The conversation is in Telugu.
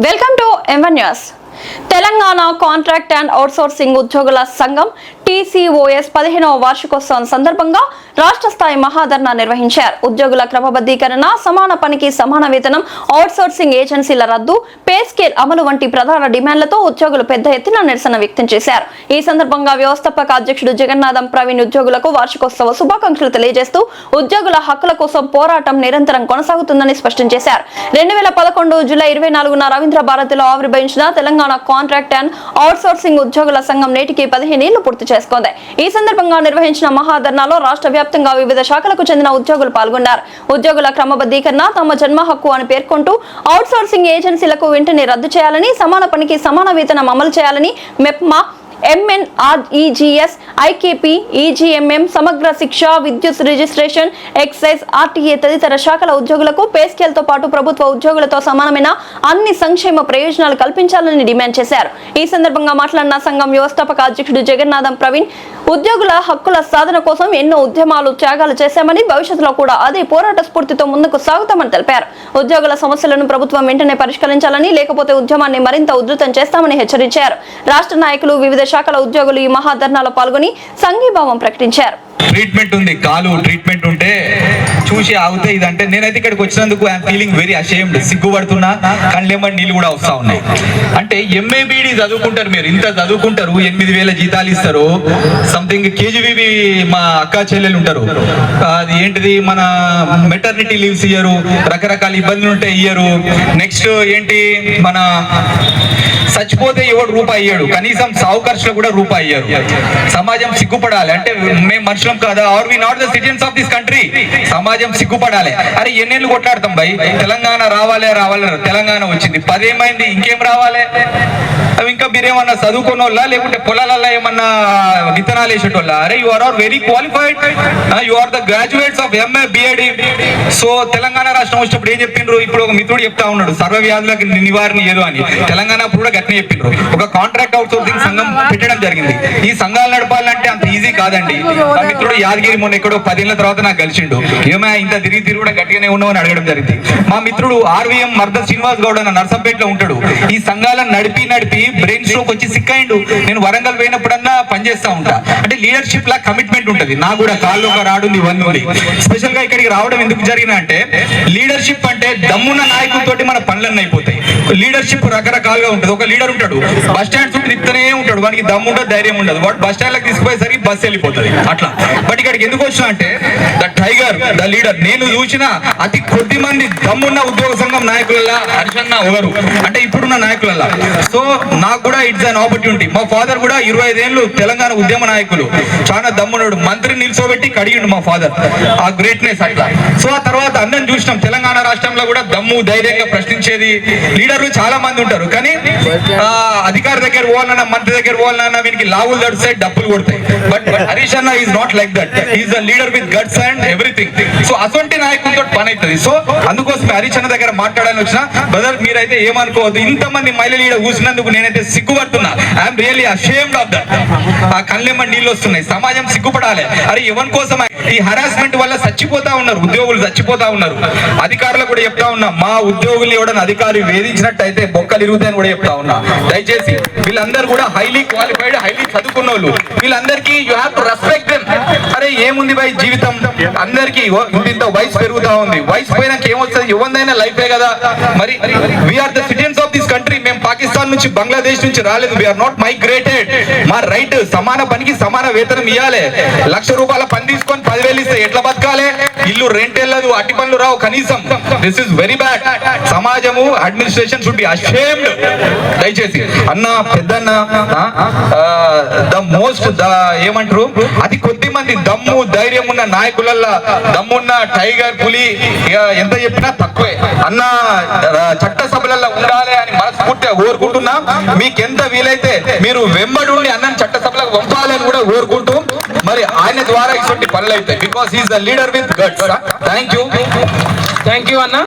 Welcome to M1 news. Telangana contract and outsourcing ఉద్యోగుల సంఘం TCOS 15వ వార్షికోత్సవం సందర్భంగా రాష్ట్ర స్థాయి మహాధర్నా నిర్వహించారు. ఉద్యోగుల క్రమబద్ధీకరణ, సమాన పనికి సమాన వేతనం, అవుట్సోర్సింగ్ ఏజెన్సీల రద్దు, పే స్కేల్ అమలు వంటి ప్రధాన డిమాండ్లతో ఉద్యోగులు పెద్ద ఎత్తున నిరసన వ్యక్తం చేశారు. ఈ సందర్భంగా వ్యవస్థాపక అధ్యక్షుడు జగన్నాథం ప్రవీణ్ ఉద్యోగులకు వార్షికోత్సవ శుభాకాంక్షలు తెలియజేస్తూ ఉద్యోగుల హక్కుల కోసం పోరాటం నిరంతరం కొనసాగుతుందని స్పష్టం చేశారు. 2011 జూలై 24న రవీంద్ర భారతిలో ఆవిర్భవించిన తెలంగాణ కాంట్రాక్ట్ అండ్ అవుట్సోర్సింగ్ ఉద్యోగుల సంఘం నేటికి 15 ఏళ్లు పూర్తి చేసుకుంది. ఈ సందర్భంగా నిర్వహించిన మహాధర్నాలో రాష్ట్ర వ్యాప్తంగా వివిధ శాఖలకు చెందిన ఉద్యోగులు పాల్గొన్నారు. ఉద్యోగుల క్రమబద్ధీకరణ తమ జన్మ హక్కు అని పేర్కొంటూ అవుట్సోర్సింగ్ ఏజెన్సీలకు వెంటనే రద్దు చేయాలని, సమాన పనికి సమాన వేతనం అమలు చేయాలని మెప్మా, MNREGS, IKP, EGMM, సమగ్ర శిక్ష, విద్యుత్ రిజిస్ట్రేషన్, ఎక్సైజ్, RTA తదితర శాఖల ఉద్యోగులకు పే స్కేల్ తో పాటు ప్రభుత్వ ఉద్యోగులతో సమానమైన అన్ని సంక్షేమ ప్రయోజనాలు కల్పించాలని డిమాండ్ చేశారు. ఈ సందర్భంగా మాట్లాడిన సంఘం వ్యవస్థాపక అధ్యక్షుడు జగన్నాథం ప్రవీణ్, ఉద్యోగుల హక్కుల సాధన కోసం ఎన్నో ఉద్యమాలు, త్యాగాలు చేశామని, భవిష్యత్తులో కూడా అదే పోరాట స్ఫూర్తితో ముందుకు సాగుతామని తెలిపారు. ఉద్యోగుల సమస్యలను ప్రభుత్వం వెంటనే పరిష్కరించాలని, లేకపోతే ఉద్యమాన్ని మరింత ఉధృతం చేస్తామని హెచ్చరించారు. రాష్ట్ర నాయకులు, వివిధ శాఖల ఉద్యోగులు ఈ మహాధర్నాలో పాల్గొని సంఘీభావం ప్రకటించారు. ట్రీట్మెంట్ ఉంది, కాలు ట్రీట్మెంట్ ఉంటే చూసి ఆగితే ఇదంటే నేనైతే ఇక్కడికి వచ్చినందుకు ఐఎమ్ ఫీలింగ్ వెరీ అషేమ్డ్, సిగ్గుపడుతున్నా, కళ్ళెమ్మడి నీళ్ళు కూడా వస్తా ఉన్నాయి. అంటే MABD చదువుకుంటారు, మీరు ఇంత చదువుకుంటారు, 8,000 జీతాలు ఇస్తారు, సంథింగ్ KGVB మా అక్క చెల్లెలు ఉంటారు, అది ఏంటిది మన మెటర్నిటీ లీవ్స్ ఇయ్యరు, రకరకాల ఇబ్బందులు ఉంటాయి ఇయ్యరు. నెక్స్ట్ ఏంటి, మన చచ్చిపోతే ఎవడు రూపాయి ఇయ్యడు, కనీసం సావు ఖర్చులో కూడా రూపాయి ఇయ్యరు. సమాజం సిగ్గుపడాలి. అంటే మేము మనుషులం కాదా? Are we not the citizens of this country? సమాజం సిగ్గుపడాలి. అరే ఎన్నేళ్ళు కొట్లాడతాం భయ్, తెలంగాణ రావాలి రావాలి, తెలంగాణ వచ్చింది, 10 ఏమైంది, ఇంకేం రావాలి? అవి ఇంకా మీరేమన్నా చదువుకున్న వాళ్ళ, లేకుంటే పొలాలలో ఏమన్నా విత్తనాలు వేసేటోళ్ళ? అరే you are very qualified, you are the graduates of MA BAD. So Telangana రాష్ట్రం వచ్చినప్పుడు ఏం చెప్పిండ్రు? ఇప్పుడు ఒక మిత్రుడు చెప్తా ఉన్నాడు, సర్వవ్యాధులకు నివారణ ఏదో అని. తెలంగాణ కూడా గట్టినే చెప్పిండ్రు. ఒక కాంట్రాక్ట్ అవుట్సోర్సింగ్ సంఘం పెట్టడం జరిగింది. ఈ సంఘాలు నడపాలంటే అంత ఈజీ కాదండి. ఆ మిత్రుడు యాదగిరి మొన్న ఎక్కడో 10 ఏళ్ల తర్వాత నాకు కలిసిండు, ఏమైనా ఇంత తిరిగి కూడా గట్టిగానే ఉన్నామని అడగడం జరిగింది. మా మిత్రుడు RVM మర్ద శ్రీనివాస్ గౌడ్ అన్న నర్సంపేటలో ఉంటాడు. ఈ సంఘాలను నడిపి బ్రెయిన్ స్ట్రోక్ వచ్చి సిక్కైండు. నేను వరంగల్ పోయినప్పుడన్నా పనిచేస్తా ఉంటా. అంటే లీడర్షిప్ లా కమిట్మెంట్ ఉంటుంది. నాకు కూడా కాళ్ళు ఒక రాడుంది, ఇవన్నీ ఉంది. స్పెషల్ గా ఇక్కడికి రావడం ఎందుకు జరిగిన అంటే, లీడర్షిప్ అంటే దమ్మున్న నాయకులతోటి మన పనులన్నీ అయిపోతాయి. లీడర్షిప్ రకరకాలుగా ఉంటుంది. ఒక లీడర్ ఉంటాడు, బస్ స్టాండ్ చుట్టూ తిప్పుతూనే ఉంటాడు, వానికి దమ్ము ఉండదు, ధైర్యం ఉండదు. వాడు బస్ స్టాండ్ లకు తీసుకుపోయేసరికి బస్ వెళ్ళిపోతుంది అట్లా. బట్ ఇక్కడికి ఎందుకు వచ్చినా అంటే, ద టైగర్, ద లీడర్, నేను చూసిన అతి కొద్ది మంది దమ్మున్న ఉద్యోగ సంఘం నాయకులలో హర్షన్న ఒకరు, అంటే ఇప్పుడున్న నాయకులలో. సో నాకు కూడా ఇట్స్ అన్ ఆపర్చునిటీ. మా ఫాదర్ కూడా 25 ఏళ్ళు తెలంగాణ ఉద్యమ నాయకులు, చాలా దమ్మున్నాడు, మంత్రిని నిల్చోబెట్టి కడిగిండు మా ఫాదర్, ఆ గ్రేట్నెస్ అట్లా. సో ఆ తర్వాత అందరం చూసినాం, తెలంగాణ రాష్ట్రంలో కూడా దమ్ము ధైర్యంగా ప్రశ్నించేది లీడర్లు చాలా మంది ఉంటారు. కానీ అధికారి దగ్గర పోవాలన్నా, మంత్రి దగ్గర పోవాలన్నా వీనికి లావులు దడుస్తాయి, డబ్బులు కొడతాయి. బట్ హరీష్ అన్న is not like that. Is the leader with guts and everything. So అసొంటి నాయకులతో పని అవుతుంది. సో అందుకోసం హరీష్ అన్న దగ్గర మాట్లాడాలని వచ్చిన. బ్రదర్ మీరైతే ఏమనుకోవద్దు, ఇంతమంది మహిళలు ఈడ కూర్చున్నందుకు నేనైతే సిగ్గుపడుతున్నా. I'm really ashamed of that. ఆ కళ్ళెమ్మ నీళ్ళు వస్తున్నాయి. సమాజం సిగ్గుపడాలి. అరే ఎవరి కోసం ఈ హరాస్మెంట్ వల్ల చచ్చిపోతా ఉన్నారు, ఉద్యోగులు చచ్చిపోతా ఉన్నారు. అధికారులు కూడా చెప్తా ఉన్నా, మా ఉద్యోగులు ఎవడన్నా అధికారి వేధించినట్టయితే బొక్కలు ఇరుగుతాయని కూడా చెప్తా ఉన్నా. దయచేసి వీళ్ళందరూ కూడా హైలీ క్వాలిఫైడ్, హైలీ చదువుకున్న వాళ్ళు, వీళ్ళందరికీ you have to respect them. అరే ఏముంది భయ్ జీవితం, అందరికీ ఇంత వయసు పెరుగుతా ఉంది. వయసు పోయినాక ఏమొస్తుంది? ఎవరిదైనా లైఫే కదా. మరి we are the citizens of this country. మేము పాకిస్తాన్ నుంచి, బంగ్లాదేశ్ నుంచి రాలేదు. We are not migrated. మా రైట్ సమాన పనికి సమాన వేతనం ఇవ్వాలి. 1,00,000 రూపాయల పని తీసుకొని 10,000 ఇస్తే ఎట్లా బతకాలి? ఇల్లు రెంట్ వెళ్ళదు, అట్టి పనులు రావు కనీసం. This is very bad. సమాజము, అడ్మినిస్ట్రేషన్ షుడ్ బి అషేమ్డ్. దయచేసి అన్న, పెద్దన్న, ద మోస్ట్ ఏమంటారు, అతి కొద్ది మంది దమ్ము ధైర్యం ఉన్న నాయకులల్లో దమ్మున్న టైగర్, పులి ఎంత చెప్పినా తక్కువే. అన్న చట్టసభలలో ఉండాలి అని మనస్ఫూర్తిగా కోరుకుంటున్నా. మీకు ఎంత వీలైతే మీరు వెంబడి అన్నని చట్టసభలకు పంపాలని కూడా కోరుకుంటూ, మరి ఆయన ద్వారా ఇటువంటి పనులు అవుతాయి. Because he's the leader with guts. Thank you అన్న.